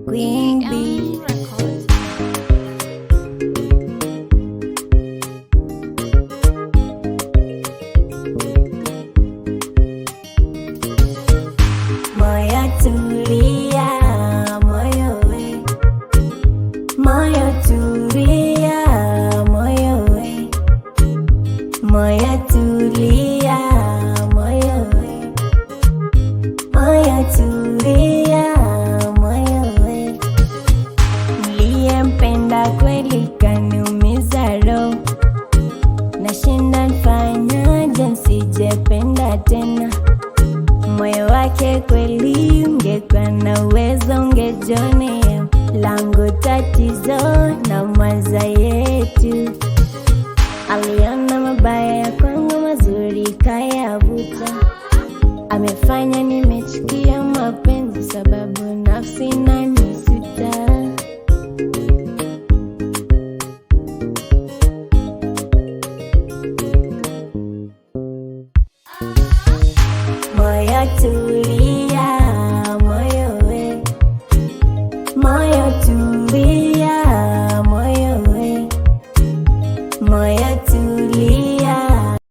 Queen Bee. Moyo tulia, moyo we, moyo tulia, moyo we, moyo tulia, moyo we, moyo tulia, moyo we. Niliyempenda kweli kaniumiza roho, nashinda nifanyaje nsijependa tena. Moyo wake kweli ungekuwa na uwezo ungejionea, langu tatizo na mwanza yetu. Aliona mabaya ya kwangu mazuri kayavuta, amefanya nimechukia mapenzi sababu nafsi inanisuta. Moyo tulia.